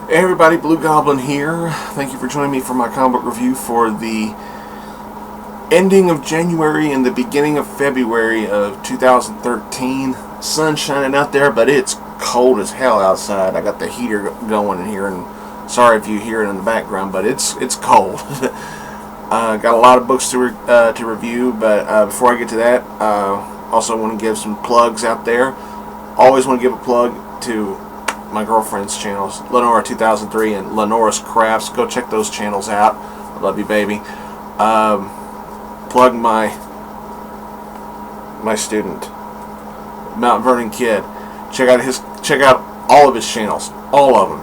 Hey everybody, Blugoblin here. Thank you for joining me for my comic book review for the ending of January and the beginning of February of 2013. Sun's shining out there, but it's cold as hell outside. I got the heater going in here, and sorry if you hear it in the background, but it's cold. Got a lot of books to review, but before I get to that, also want to give some plugs out there. Always want to give a plug to my girlfriend's channels, Lenora 2003 and Lenora's Crafts. Go check those channels out. I love you, baby. Plug my student, TheMtVernonKid. Check out all of his channels, all of them.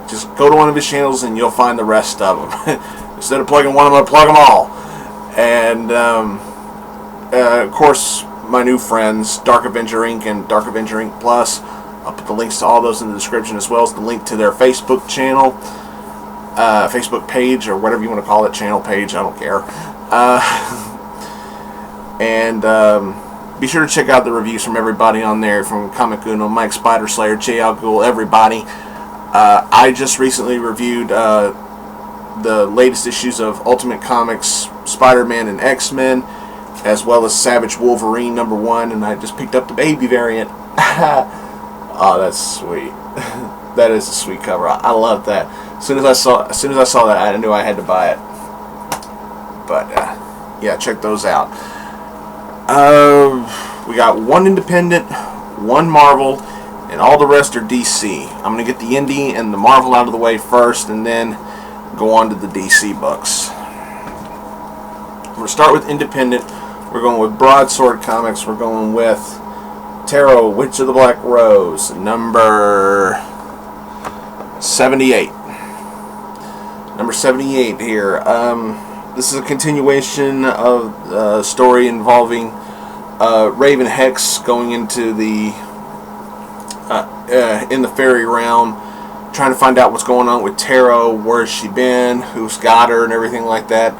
Just go to one of his channels and you'll find the rest of them. Instead of plugging one, I'm gonna plug them all. And of course, my new friends, Dark Avenger Inc. and Dark Avenger Inc. Plus. I'll put the links to all those in the description, as well as the link to their Facebook channel, Facebook page, or whatever you want to call it, channel page, I don't care. And be sure to check out the reviews from everybody on there, from Comic Uno, Mike Spider Slayer, J. Al Ghul, everybody. I just recently reviewed the latest issues of Ultimate Comics, SpiderMan and X-Men, as well as Savage Wolverine #1, and I just picked up the baby variant. Oh, that's sweet. That is a sweet cover. I love that. As soon as I saw that, I knew I had to buy it. But yeah, check those out. We got one independent, one Marvel, and all the rest are DC. I'm gonna get the indie and the Marvel out of the way first, and then go on to the DC books. We're gonna start with independent. We're going with Broadsword Comics. We're going with Tarot, Witch of the Black Rose, number 78. Number 78 here. This is a continuation of a story involving Raven Hex going into the in the fairy realm, trying to find out what's going on with Tarot, where's she been, who's got her, and everything like that.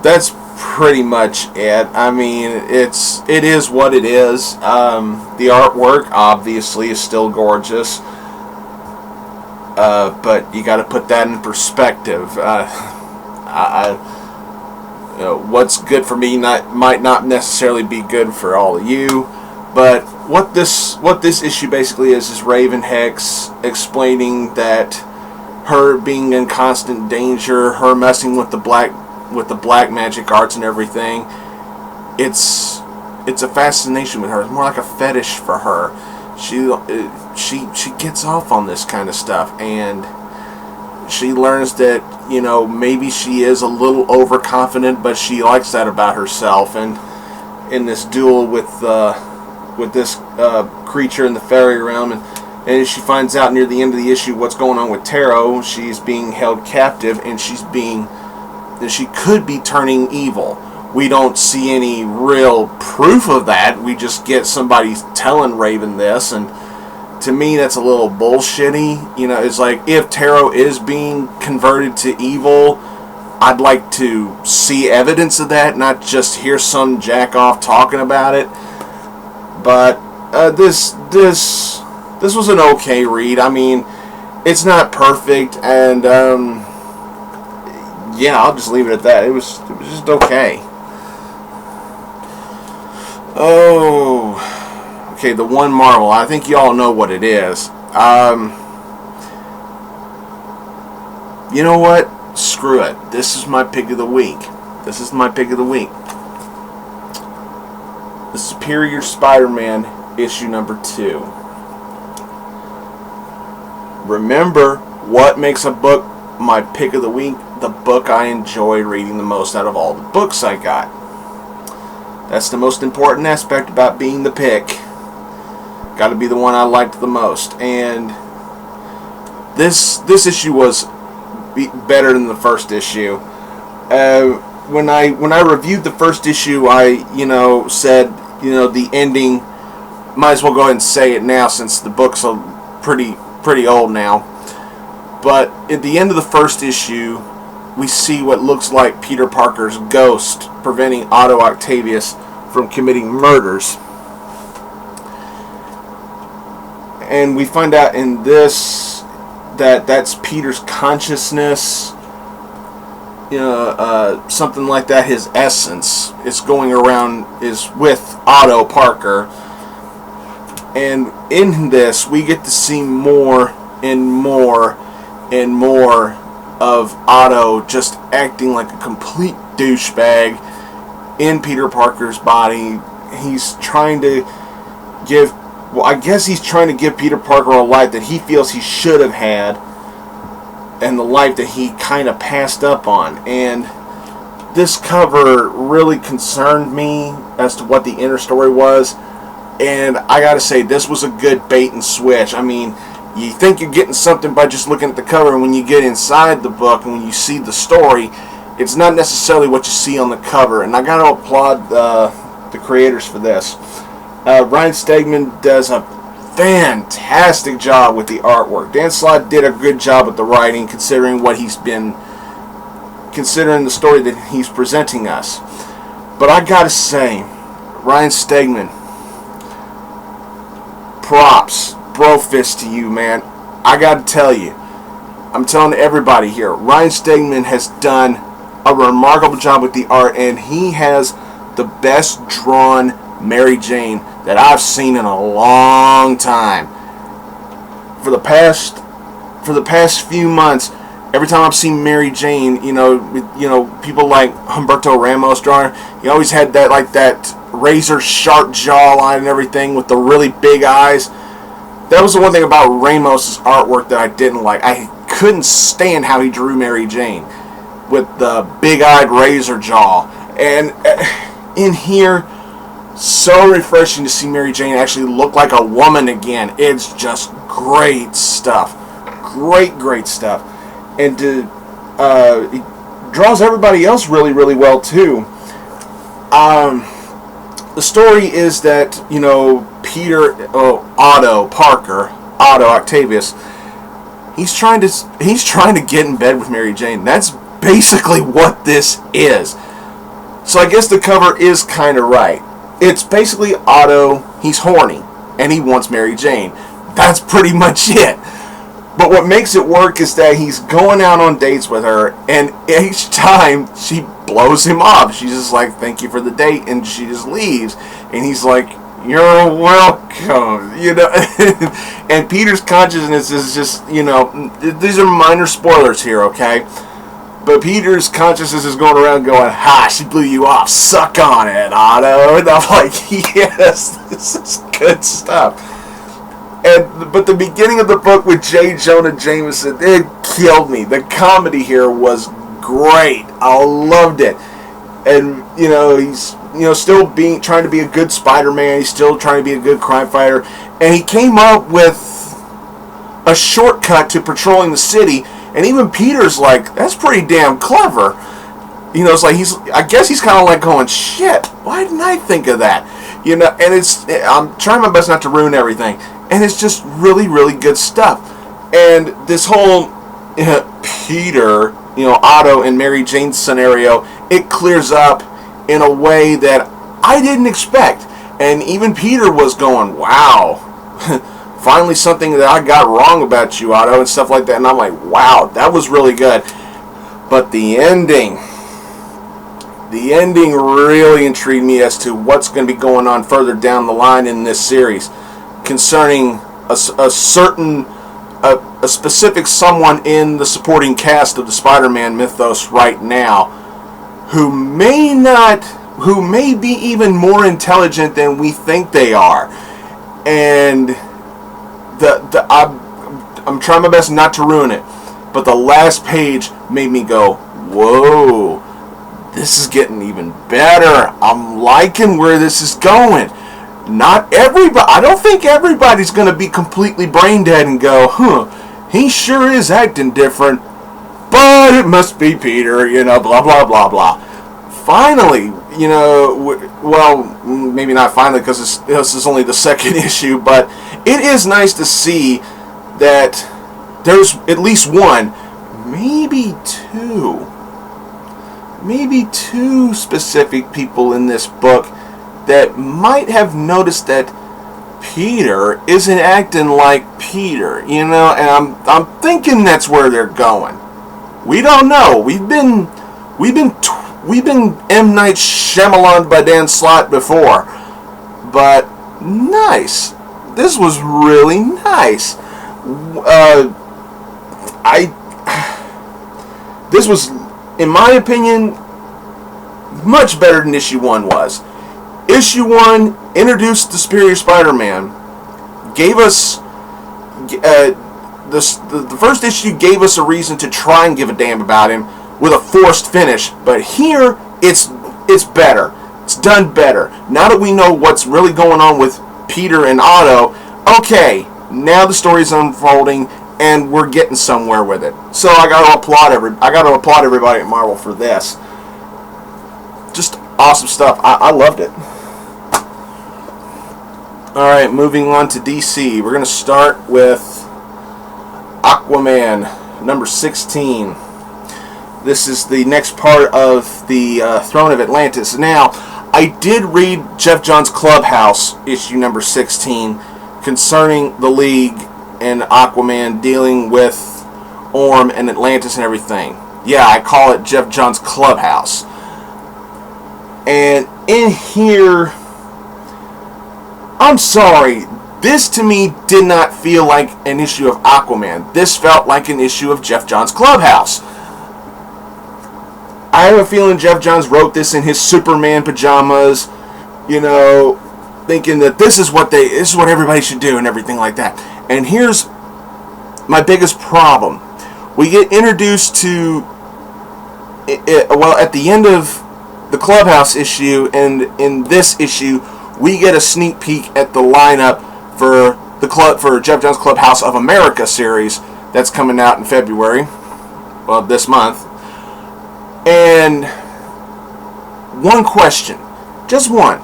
That's pretty much it. I mean, it is what it is. The artwork obviously is still gorgeous, but you got to put that in perspective. What's good for me might not necessarily be good for all of you. But what this issue basically is Raven Hex explaining that her being in constant danger, her messing with the black magic arts and everything, it's a fascination with her. It's more like a fetish for her. She gets off on this kind of stuff, and she learns that, you know, maybe she is a little overconfident, but she likes that about herself. And in this duel with this creature in the fairy realm, and she finds out near the end of the issue what's going on with Tarot. She's being held captive, and she could be turning evil. We don't see any real proof of that. We just get somebody telling Raven this, and to me that's a little bullshitty. You know, it's like, if Tarot is being converted to evil, I'd like to see evidence of that, not just hear some jack-off talking about it. But this was an okay read. I mean, it's not perfect, and yeah, I'll just leave it at that. It was just okay. Oh, okay, the one Marvel. I think you all know what it is. You know what? Screw it. This is my pick of the week. This is my pick of the week. The Superior Spider-Man issue number 2. Remember, what makes a book my pick of the week? The book I enjoy reading the most out of all the books I got. That's the most important aspect about being the pick. Got to be the one I liked the most. And this issue was better than the first issue. When I reviewed the first issue, I said, the ending. Might as well go ahead and say it now, since the book's pretty old now. But at the end of the first issue, we see what looks like Peter Parker's ghost preventing Otto Octavius from committing murders. And we find out in this that's Peter's consciousness, something like that. His essence is going around, is with Otto Parker. And in this, we get to see more and more and more of Otto just acting like a complete douchebag in Peter Parker's body. He's trying to give, well, I guess he's trying to give Peter Parker a life that he feels he should have had, and the life that he kind of passed up on. And this cover really concerned me as to what the inner story was. And I gotta say, this was a good bait and switch. I mean, you think you're getting something by just looking at the cover, and when you get inside the book and when you see the story, it's not necessarily what you see on the cover. And I gotta applaud the creators for this. Ryan Stegman does a fantastic job with the artwork. Dan Slott did a good job with the writing, considering the story that he's presenting us. But I gotta say, Ryan Stegman, props, bro fist to you, man. I gotta tell you, I'm telling everybody here, Ryan Stegman has done a remarkable job with the art, and he has the best drawn Mary Jane that I've seen in a long time. For the past few months, every time I've seen Mary Jane, people like Humberto Ramos drawing, he always had that razor sharp jawline and everything with the really big eyes. That was the one thing about Ramos's artwork that I didn't like. I couldn't stand how he drew Mary Jane with the big-eyed razor jaw. And in here, so refreshing to see Mary Jane actually look like a woman again. It's just great stuff. Great stuff. And he draws everybody else really, really well, too. The story is that, Otto Octavius, he's trying to get in bed with Mary Jane. That's basically what this is. So I guess the cover is kind of right. It's basically Otto, he's horny, and he wants Mary Jane. That's pretty much it. But what makes it work is that he's going out on dates with her, and each time she blows him off. She's just like, thank you for the date, and she just leaves. And he's like, you're welcome, And Peter's consciousness is just, these are minor spoilers here, okay? But Peter's consciousness is going around going, ha, she blew you off, suck on it, Otto. And I'm like, yes, this is good stuff. But the beginning of the book with J. Jonah Jameson, it killed me. The comedy here was great. I loved it. And, he's, still trying to be a good Spider-Man. He's still trying to be a good crime fighter. And he came up with a shortcut to patrolling the city. And even Peter's like, that's pretty damn clever. It's like I guess he's kind of like going, shit, why didn't I think of that? And I'm trying my best not to ruin everything. And it's just really, really good stuff. And this whole Peter, Otto and Mary Jane scenario, it clears up in a way that I didn't expect. And even Peter was going, wow, finally something that I got wrong about you, Otto, and stuff like that. And I'm like, wow, that was really good. But the ending really intrigued me as to what's going to be going on further down the line in this series concerning a specific someone in the supporting cast of the Spider-Man mythos right now who may be even more intelligent than we think they are. And I'm trying my best not to ruin it, but the last page made me go, whoa, this is getting even better. I'm liking where this is going. Not everybody, I don't think everybody's going to be completely brain dead and go, he sure is acting different, but it must be Peter, blah, blah, blah, blah. Finally, well, maybe not finally, because this is only the second issue, but it is nice to see that there's at least one, maybe two specific people in this book that might have noticed that Peter isn't acting like Peter, you know, and I'm thinking that's where they're going. We don't know. We've been M. Night Shyamalan by Dan Slott before, but nice. This was really nice. This was, in my opinion, much better than issue 1 was. Issue 1 introduced the Superior Spider-Man, gave us the first issue gave us a reason to try and give a damn about him with a forced finish, but here it's better. It's done better. Now that we know what's really going on with Peter and Otto, okay, now the story's unfolding and we're getting somewhere with it. So I got to applaud everybody at Marvel for this. Just awesome stuff. I loved it. Alright, moving on to DC. We're going to start with Aquaman, number 16. This is the next part of the Throne of Atlantis. Now, I did read Jeff Johns' Clubhouse, issue number 16, concerning the League and Aquaman dealing with Orm and Atlantis and everything. Yeah, I call it Jeff Johns' Clubhouse. And in here, I'm sorry, this to me did not feel like an issue of Aquaman. This felt like an issue of Jeff Johns' Clubhouse. I have a feeling Jeff Johns wrote this in his Superman pajamas, you know, thinking that this is what everybody should do and everything like that. And here's my biggest problem. We get introduced to, well, at the end of the Clubhouse issue and in this issue, we get a sneak peek at the lineup for Jeff Johns' Clubhouse of America series that's coming out in February, well, this month. And one question, just one.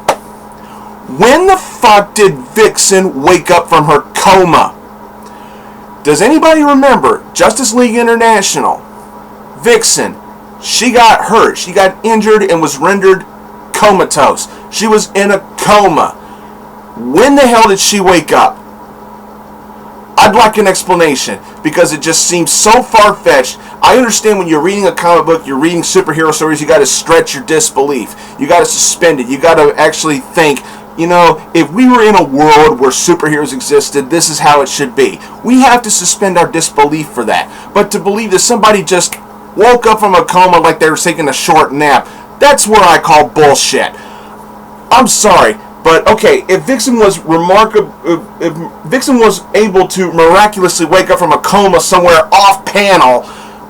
When the fuck did Vixen wake up from her coma? Does anybody remember Justice League International? Vixen, she got hurt. She got injured and was rendered comatose. She was in a coma. When the hell did she wake up? I'd like an explanation, because it just seems so far-fetched. I understand when you're reading a comic book, you're reading superhero stories, you got to stretch your disbelief. You got to suspend it. You got to actually think, you know, if we were in a world where superheroes existed, this is how it should be. We have to suspend our disbelief for that. But to believe that somebody just woke up from a coma like they were taking a short nap, that's where I call bullshit. I'm sorry. But okay, if Vixen was able to miraculously wake up from a coma somewhere off panel,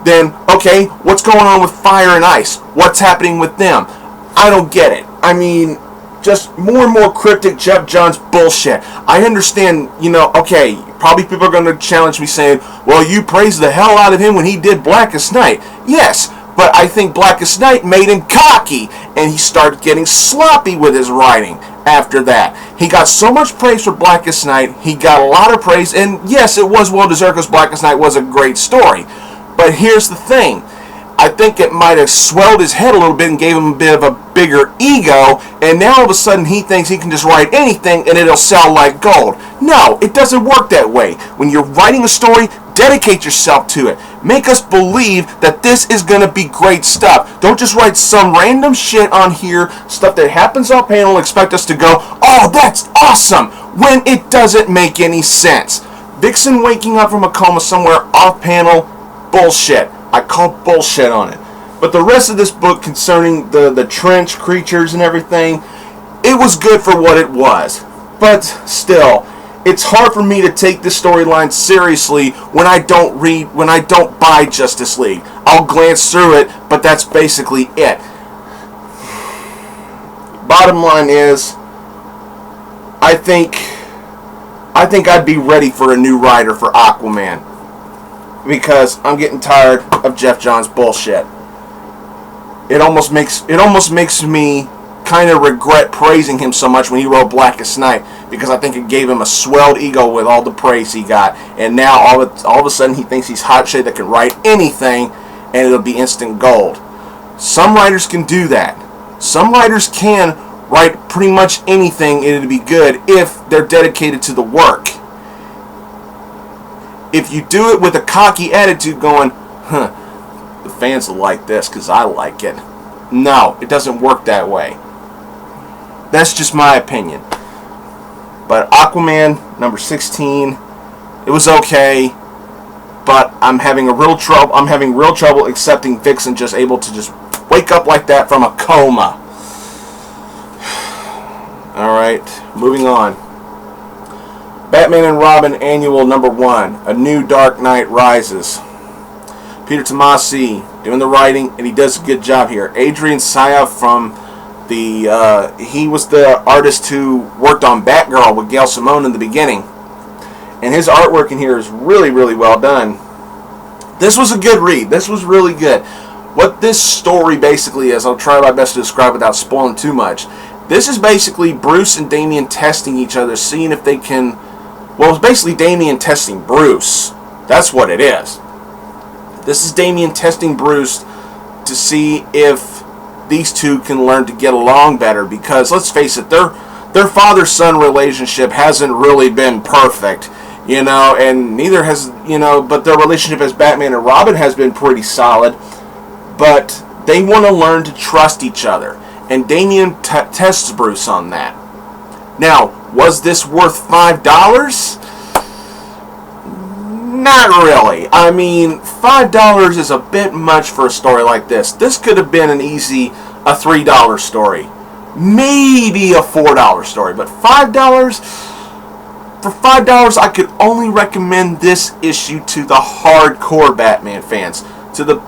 then okay, what's going on with Fire and Ice? What's happening with them? I don't get it. I mean, just more and more cryptic Jeff Johns bullshit. I understand, you know, okay, probably people are going to challenge me saying, well, you praised the hell out of him when he did Blackest Night. Yes, but I think Blackest Night made him cocky, and he started getting sloppy with his writing after that. He got so much praise for Blackest Night, he got a lot of praise, and yes, it was well-deserved because Blackest Night was a great story. But here's the thing. I think it might have swelled his head a little bit and gave him a bit of a bigger ego, and now all of a sudden he thinks he can just write anything and it'll sell like gold. No, it doesn't work that way. When you're writing a story, dedicate yourself to it. Make us believe that this is going to be great stuff. Don't just write some random shit on here, stuff that happens off panel, and expect us to go, oh, that's awesome, when it doesn't make any sense. Vixen waking up from a coma somewhere off panel, bullshit. I call bullshit on it. But the rest of this book concerning the trench creatures and everything, it was good for what it was. But still, it's hard for me to take this storyline seriously when I don't buy Justice League. I'll glance through it, but that's basically it. Bottom line is, I think I'd be ready for a new writer for Aquaman, because I'm getting tired of Jeff Johns' bullshit. It almost makes me kind of regret praising him so much when he wrote Blackest Night, because I think it gave him a swelled ego with all the praise he got, and now all of a sudden he thinks he's hot shit that can write anything and it'll be instant gold. Some writers can do that. Some writers can write pretty much anything, it'd be good if they're dedicated to the work. If you do it with a cocky attitude going, the fans will like this because I like it. No, it doesn't work that way. That's just my opinion. But Aquaman, number 16, it was okay, but I'm having real trouble accepting Vixen just able to just wake up like that from a coma. Alright, moving on. Batman and Robin Annual number 1, A New Dark Knight Rises. Peter Tomasi doing the writing, and he does a good job here. Adrian Syaf from he was the artist who worked on Batgirl with Gail Simone in the beginning. And his artwork in here is really, really well done. This was a good read. This was really good. What this story basically is, I'll try my best to describe without spoiling too much. This is basically Bruce and Damian testing each other, seeing if they can... Well, it's basically Damian testing Bruce. That's what it is. This is Damian testing Bruce to see if these two can learn to get along better. Because, let's face it, their father-son relationship hasn't really been perfect. You know, and neither has, you know, but their relationship as Batman and Robin has been pretty solid. But they want to learn to trust each other. And Damian tests Bruce on that. Now, was this worth $5? Not really. I mean, $5 is a bit much for a story like this. This could have been a $3 story. Maybe a $4 story. But $5? For $5, I could only recommend this issue to the hardcore Batman fans. To the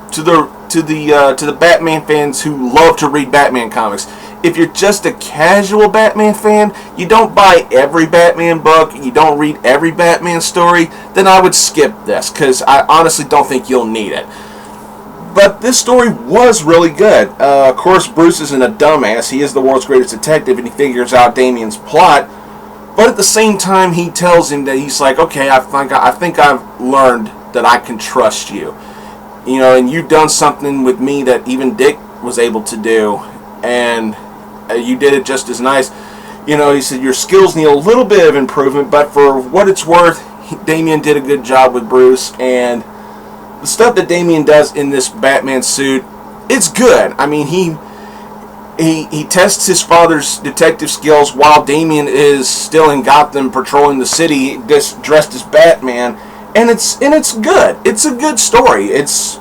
Batman fans who love to read Batman comics. If you're just a casual Batman fan, you don't buy every Batman book, you don't read every Batman story, then I would skip this, because I honestly don't think you'll need it. But this story was really good. Of course, Bruce isn't a dumbass. He is the world's greatest detective, and he figures out Damian's plot. But at the same time, he tells him that he's like, okay, I think I've learned that I can trust you. You know, and you've done something with me that even Dick was able to do, and you did it just as nice. You know, he said, your skills need a little bit of improvement, but for what it's worth, Damian did a good job with Bruce, and the stuff that Damian does in this Batman suit, it's good. I mean, he tests his father's detective skills while Damian is still in Gotham patrolling the city, just dressed as Batman. And it's good. It's a good story. It's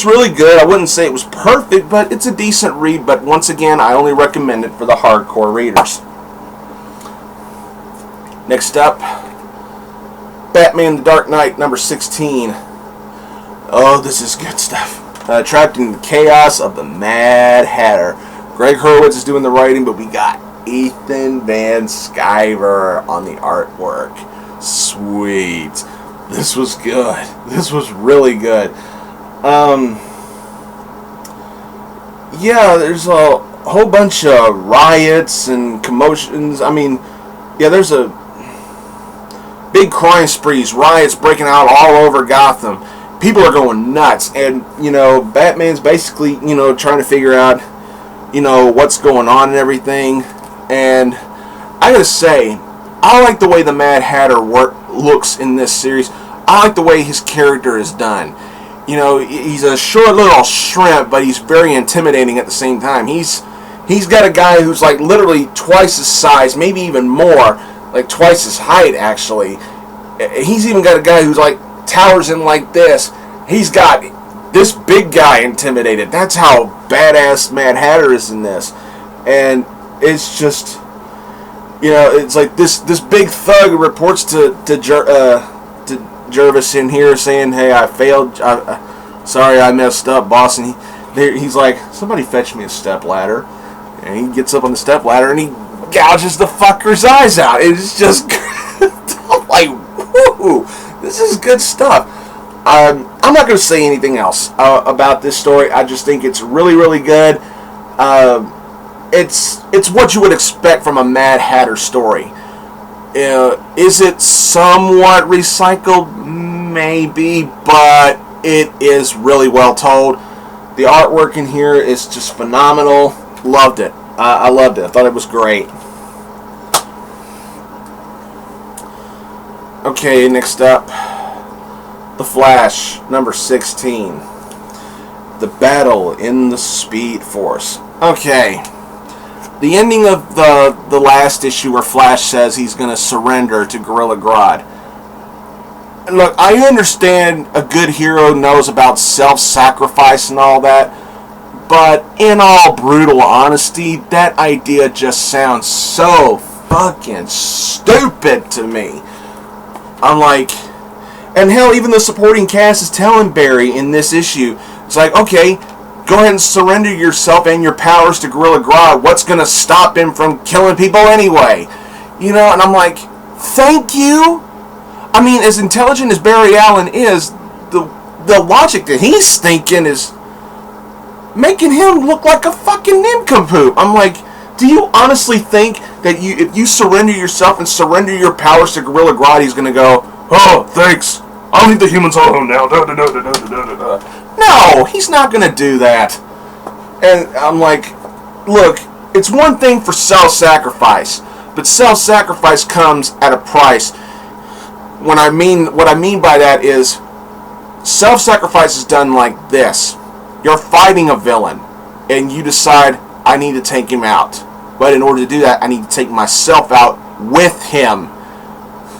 really good. I wouldn't say it was perfect, but it's a decent read. But once again, I only recommend it for the hardcore readers. Next up, Batman the Dark Knight number 16. Oh, this is good stuff. Trapped in the chaos of the Mad Hatter. Greg Hurwitz is doing the writing, but we got Ethan Van Sciver on the artwork. Sweet. This was good. This was really good. Yeah, there's a whole bunch of riots and commotions. I mean, yeah, there's a big crime sprees, riots breaking out all over Gotham. People are going nuts, and, you know, Batman's basically, you know, trying to figure out, you know, what's going on and everything. And I gotta say, I like the way the Mad Hatter looks in this series. I like the way his character is done. You know, he's a short little shrimp, but he's very intimidating at the same time. He's got a guy who's like literally twice his size, maybe even more, like twice his height actually. He's even got a guy who's like towers in like this. He's got this big guy intimidated. That's how badass Mad Hatter is in this. And it's just, you know, it's like this big thug reports to Jervis in here saying, hey, I failed, sorry I messed up, boss. And he's like, somebody fetch me a stepladder. And he gets up on the stepladder and he gouges the fucker's eyes out. It's just I'm like, whoo, this is good stuff. I'm not going to say anything else about this story. I just think it's really, really good. It's what you would expect from a Mad Hatter story. Is it somewhat recycled? Maybe, but it is really well told. The artwork in here is just phenomenal. Loved it. I loved it. I thought it was great. Okay, next up, The Flash, number 16. The Battle in the Speed Force. Okay. The ending of the last issue where Flash says he's going to surrender to Gorilla Grodd. Look, I understand a good hero knows about self-sacrifice and all that, but in all brutal honesty, that idea just sounds so fucking stupid to me. I'm like, and hell, even the supporting cast is telling Barry in this issue, it's like, okay, go ahead and surrender yourself and your powers to Gorilla Grodd. What's going to stop him from killing people anyway? You know, and I'm like, thank you? I mean, as intelligent as Barry Allen is, the logic that he's thinking is making him look like a fucking nincompoop. I'm like, do you honestly think that if you surrender yourself and surrender your powers to Gorilla Grodd, he's going to go, oh, thanks, I'll leave the humans alone now. No, he's not going to do that. And I'm like, look, it's one thing for self-sacrifice, but self-sacrifice comes at a price. What I mean by that is self-sacrifice is done like this. You're fighting a villain, and you decide, I need to take him out. But in order to do that, I need to take myself out with him.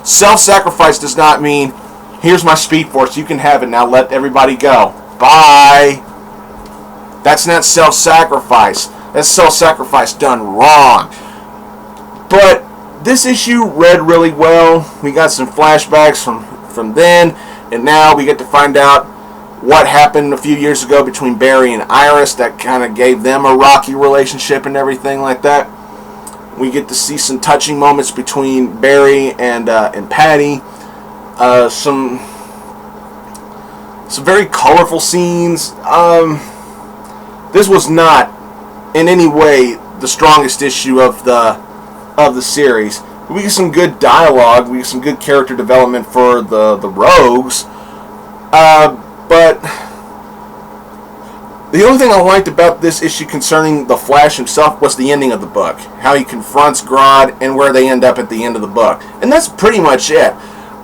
Self-sacrifice does not mean, here's my Speed Force, you can have it now, let everybody go. Bye. That's not self-sacrifice. That's self-sacrifice done wrong. But this issue read really well. We got some flashbacks from then, and now we get to find out what happened a few years ago between Barry and Iris that kind of gave them a rocky relationship and everything like that. We get to see some touching moments between Barry and Patty. Some very colorful scenes. This was not in any way the strongest issue of the series. We get some good dialogue. We get some good character development for the rogues. But the only thing I liked about this issue concerning the Flash himself was the ending of the book. How he confronts Grodd and where they end up at the end of the book. And that's pretty much it.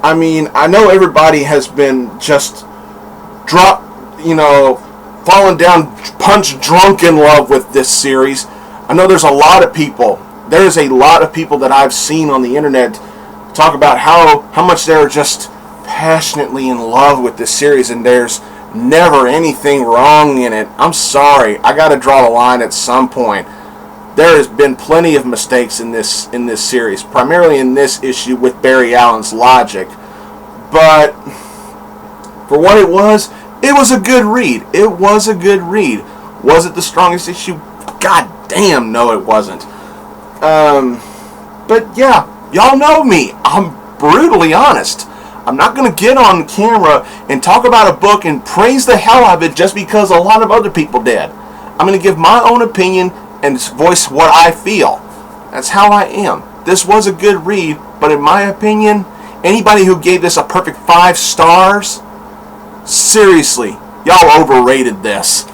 I mean, I know everybody has been just fallen down punch drunk in love with this series. I know there's a lot of people. There's a lot of people that I've seen on the internet talk about how much they're just passionately in love with this series, and there's never anything wrong in it. I'm sorry, I gotta draw the line at some point. There has been plenty of mistakes in this series, primarily in this issue with Barry Allen's logic, but for what it was a good read. It was a good read. Was it the strongest issue? God damn, no it wasn't. But yeah, y'all know me. I'm brutally honest. I'm not going to get on camera and talk about a book and praise the hell out of it just because a lot of other people did. I'm going to give my own opinion and voice what I feel. That's how I am. This was a good read, but in my opinion, anybody who gave this a perfect 5 stars, seriously, y'all overrated this.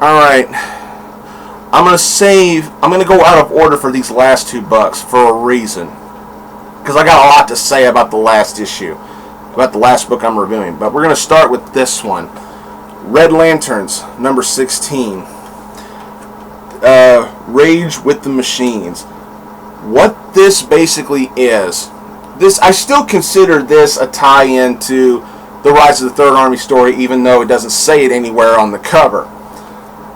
Alright. I'm going to go out of order for these last 2 books for a reason. Because I got a lot to say about the last issue. About the last book I'm reviewing. But we're going to start with this one. Red Lanterns, number 16. Rage with the Machines. What this basically is, I still consider this a tie-in to the Rise of the Third Army story, even though it doesn't say it anywhere on the cover.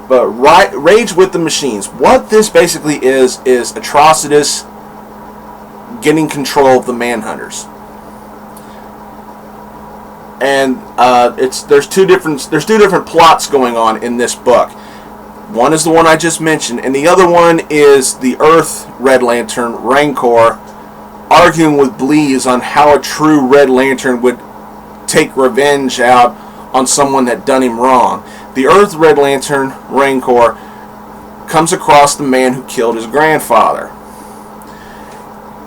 But Rage with the Machines. What this basically is Atrocitus getting control of the Manhunters. And there's two different plots going on in this book. One is the one I just mentioned, and the other one is the Earth Red Lantern, Rancor, arguing with Bleez on how a true Red Lantern would take revenge out on someone that done him wrong. The Earth Red Lantern, Rancor, comes across the man who killed his grandfather.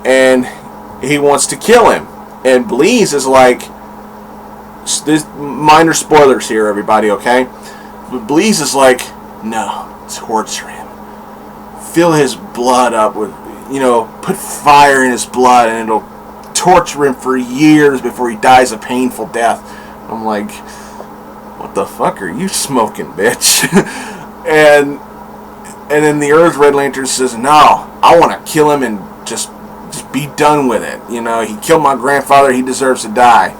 And he wants to kill him. And Bleez is like, there's minor spoilers here, everybody, okay? But Bleeze is like, no, torture him. Fill his blood up with, put fire in his blood, and it'll torture him for years before he dies a painful death. I'm like, what the fuck are you smoking, bitch? and then the Earth Red Lantern says, no, I want to kill him and just be done with it. He killed my grandfather, he deserves to die.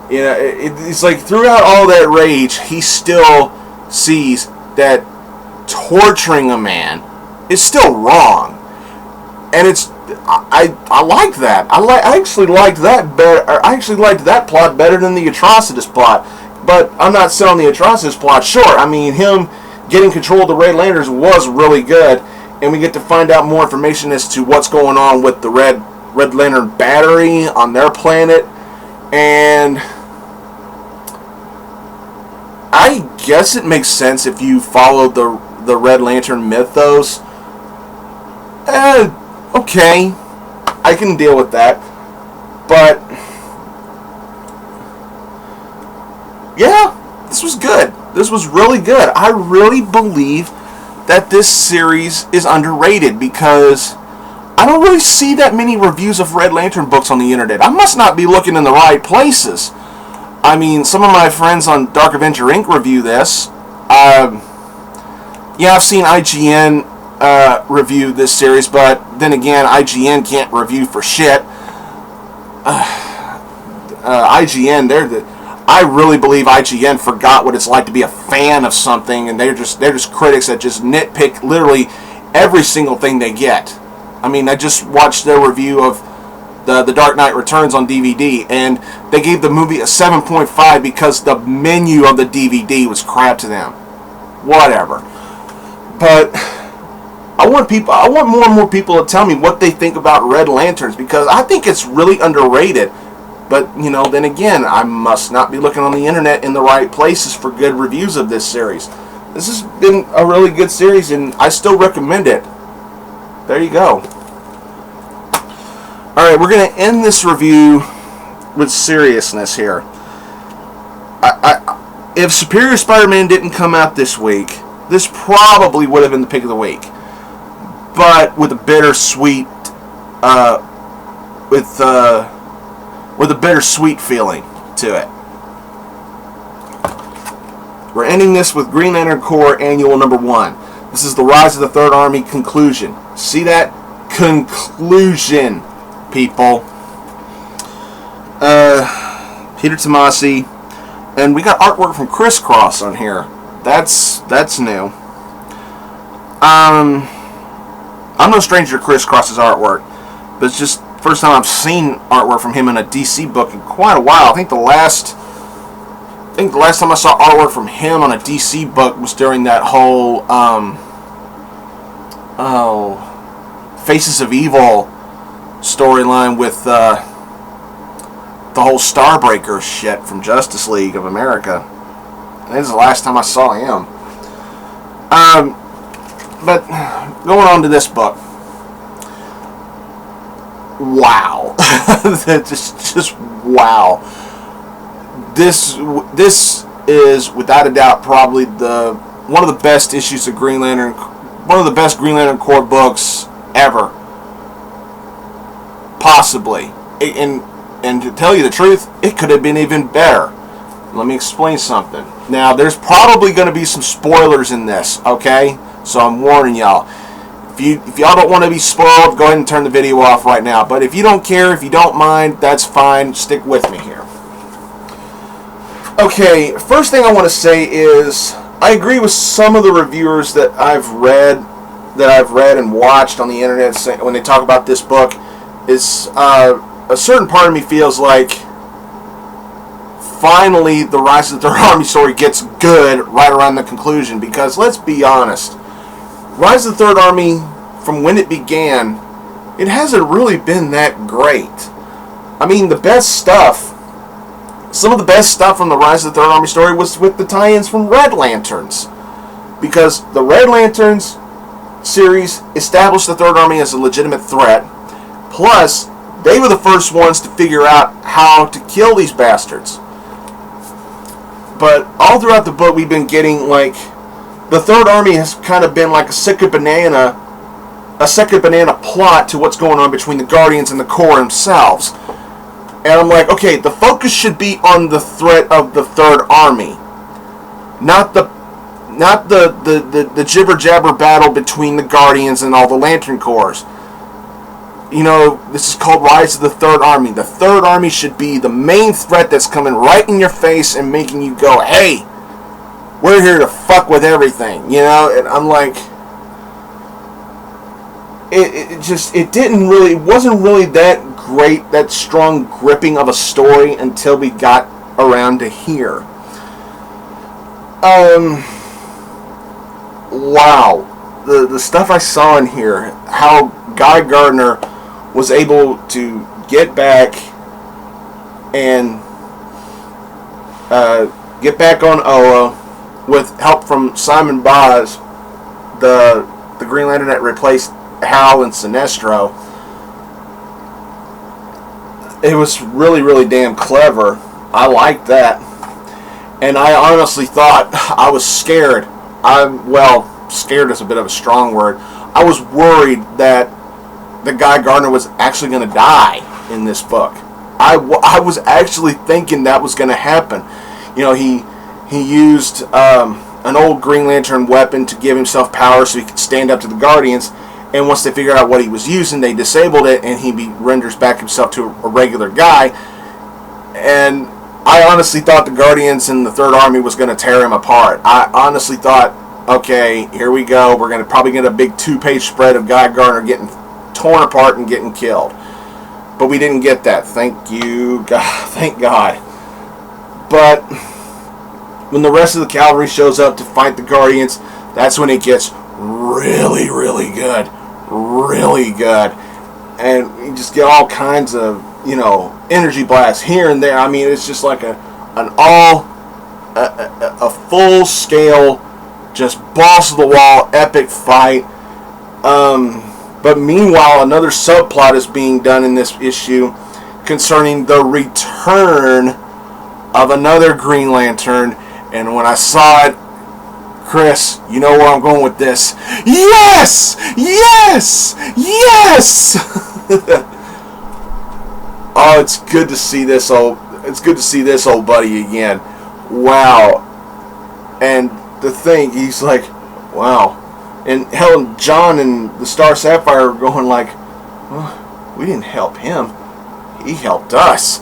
It's like throughout all that rage, he still sees that torturing a man is still wrong. And I like that. I actually liked that better. I actually liked that plot better than the Atrocitus plot. But I'm not selling the Atrocitus plot short. I mean, him getting control of the Red Lanterns was really good, and we get to find out more information as to what's going on with the Red Lantern battery on their planet. And I guess it makes sense if you follow the Red Lantern mythos. Okay, I can deal with that. But yeah, this was good. This was really good. I really believe that this series is underrated because I don't really see that many reviews of Red Lantern books on the internet. I must not be looking in the right places. I mean, some of my friends on Dark Avenger Inc. review this. Yeah, I've seen IGN review this series, but then again, IGN can't review for shit. IGN, I really believe IGN forgot what it's like to be a fan of something, and they're just critics that just nitpick literally every single thing they get. I mean, I just watched their review of the Dark Knight Returns on DVD, and they gave the movie a 7.5 because the menu of the DVD was crap to them. Whatever. But I want more and more people to tell me what they think about Red Lanterns, because I think it's really underrated. But, then again, I must not be looking on the internet in the right places for good reviews of this series. This has been a really good series, and I still recommend it. There you go. Alright, we're going to end this review with seriousness here. If Superior Spider-Man didn't come out this week, this probably would have been the pick of the week. But with a bittersweet, with a bittersweet feeling to it. We're ending this with Green Lantern Corps Annual Number 1. This is the Rise of the Third Army conclusion. See that? Conclusion, people. Peter Tomasi. And we got artwork from Crisscross on here. That's new. I'm no stranger to Crisscross's artwork, but it's just first time I've seen artwork from him in a DC book in quite a while. I think the last time I saw artwork from him on a DC book was during that whole Faces of Evil storyline with the whole Starbreaker shit from Justice League of America. This is the last time I saw him. But going on to this book. Wow. just wow. This is without a doubt probably one of the best issues of Green Lantern, one of the best Green Lantern Corps books ever. Possibly. And to tell you the truth, it could have been even better. Let me explain something. Now, there's probably going to be some spoilers in this, okay? So I'm warning y'all. If y'all don't want to be spoiled, go ahead and turn the video off right now. But if you don't care, if you don't mind, that's fine. Stick with me here. Okay, first thing I want to say is I agree with some of the reviewers that I've read and watched on the internet when they talk about this book. Is a certain part of me feels like finally the Rise of the Third Army story gets good right around the conclusion, because let's be honest, Rise of the Third Army, from when it began, it hasn't really been that great. I mean, the best stuff, some of the best stuff from the Rise of the Third Army story was with the tie-ins from Red Lanterns, because the Red Lanterns series established the Third Army as a legitimate threat, plus they were the first ones to figure out how to kill these bastards. But all throughout the book, we've been getting, like, the Third Army has kind of been like a second banana plot to what's going on between the Guardians and the Corps themselves. And I'm like, okay, the focus should be on the threat of the Third Army, not the jibber jabber battle between the Guardians and all the Lantern Corps. You know, this is called Rise of the Third Army. The Third Army should be the main threat that's coming right in your face and making you go, hey, we're here to fuck with everything, you know? And I'm like, it wasn't really that great, that strong gripping of a story until we got around to here. Wow. The stuff I saw in here, how Guy Gardner was able to get back and get back on Oa with help from Simon Baz, the Green Lantern that replaced Hal and Sinestro. It was really, really damn clever. I liked that. And I honestly thought, I was scared. Scared is a bit of a strong word. I was worried that the Guy Gardner was actually going to die in this book. I was actually thinking that was going to happen. You know, he used an old Green Lantern weapon to give himself power so he could stand up to the Guardians. And once they figured out what he was using, they disabled it, and he renders back himself to a regular guy. And I honestly thought the Guardians and the Third Army was going to tear him apart. I honestly thought, okay, here we go. We're probably get a big 2-page spread of Guy Gardner getting torn apart and getting killed. But we didn't get that. Thank you, God. Thank God. But when the rest of the cavalry shows up to fight the Guardians, that's when it gets really, really good. Really good. And you just get all kinds of, you know, energy blasts here and there. I mean, it's just like a full-scale, just balls-to-the-wall epic fight. But meanwhile, another subplot is being done in this issue concerning the return of another Green Lantern. And when I saw it, Chris, you know where I'm going with this. Yes! Yes! Yes! Oh, it's good to see this old buddy again. Wow. And the thing, he's like, wow. And Helen, John, and the Star Sapphire are going like, oh, we didn't help him. He helped us.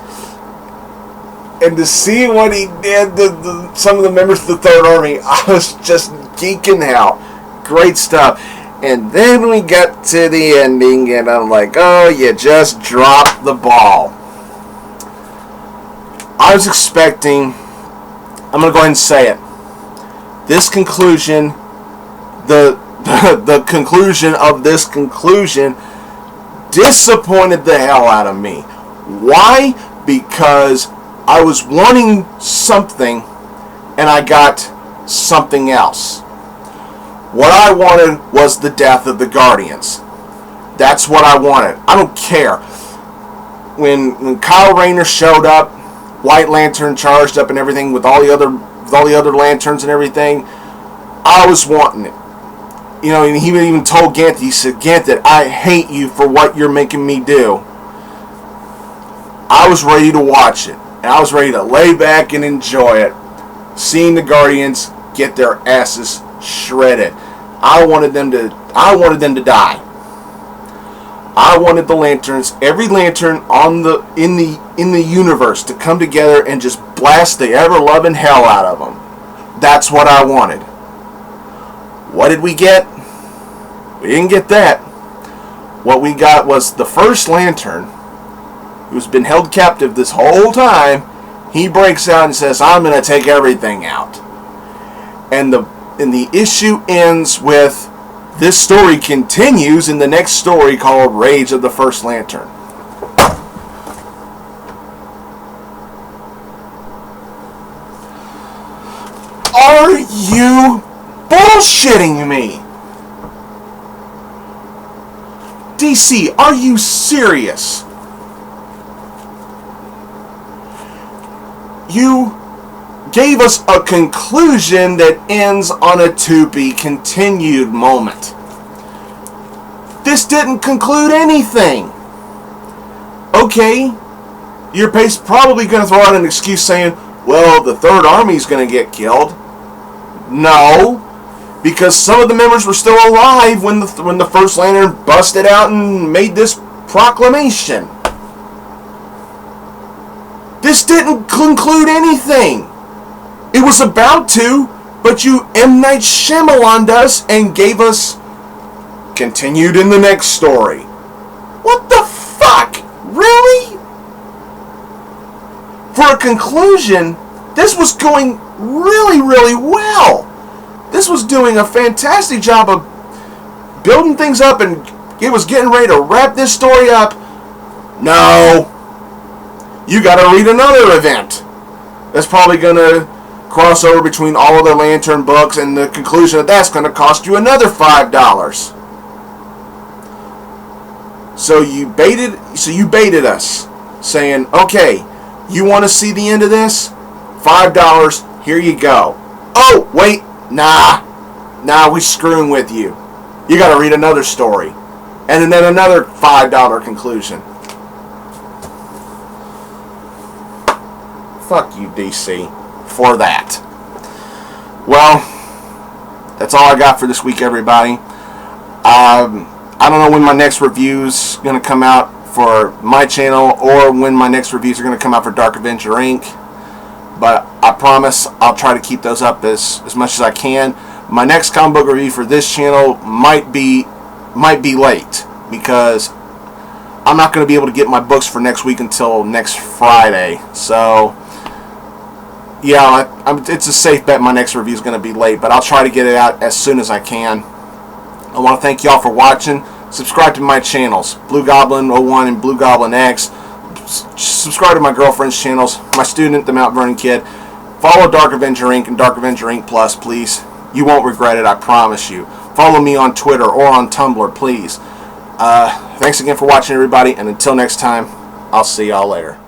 And to see what he did to some of the members of the Third Army, I was just geeking out. Great stuff. And then we got to the ending, and I'm like, oh, you just dropped the ball. I was expecting, I'm going to go ahead and say it, this conclusion, the conclusion of this conclusion disappointed the hell out of me. Why? Because I was wanting something and I got something else. What I wanted was the death of the Guardians. That's what I wanted. I don't care. When Kyle Rayner showed up, White Lantern charged up and everything with all the other lanterns and everything, I was wanting it. You know, and he even told Ganthet, he said, Ganthet, I hate you for what you're making me do. I was ready to watch it. And I was ready to lay back and enjoy it. Seeing the Guardians get their asses shredded. I wanted them to die. I wanted the lanterns, every lantern in the universe to come together and just blast the ever-loving hell out of them. That's what I wanted. What did we get? We didn't get that. What we got was the first lantern, who's been held captive this whole time. He breaks out and says, I'm going to take everything out. And the issue ends with, this story continues in the next story called Rage of the First Lantern. Are you bullshitting me? DC, are you serious? You gave us a conclusion that ends on a to be continued moment. This didn't conclude anything. Okay, you're probably going to throw out an excuse saying, well, the Third Army's going to get killed. No, because some of the members were still alive when the First Lantern busted out and made this proclamation. This didn't conclude anything. It was about to, but you M. Night Shyamalan'd us and gave us continued in the next story. What the fuck? Really? For a conclusion, this was going really, really well. This was doing a fantastic job of building things up, and it was getting ready to wrap this story up. No. You gotta read another event that's probably gonna cross over between all of the Lantern books, and the conclusion of that's gonna cost you another $5. So you baited us, saying, okay, you want to see the end of this? $5, here you go. Oh, wait, nah, we screwing with you. You got to read another story. And then another $5 conclusion. Fuck you, DC, for that. Well, that's all I got for this week, everybody. I don't know when my next review's going to come out for my channel, or when my next reviews are going to come out for Dark Avenger Inc. But I promise I'll try to keep those up as much as I can. My next comic book review for this channel might be late, because I'm not going to be able to get my books for next week until next Friday. So yeah, it's a safe bet my next review is going to be late, but I'll try to get it out as soon as I can. I want to thank y'all for watching. Subscribe to my channels, Blugoblin 01 and Blugoblin X. Subscribe to my girlfriend's channels, my student, TheMtVernonKid. Follow Dark Avenger Inc. and Dark Avenger Inc. Plus, please. You won't regret it, I promise you. Follow me on Twitter or on Tumblr, please. Thanks again for watching, everybody, and until next time, I'll see y'all later.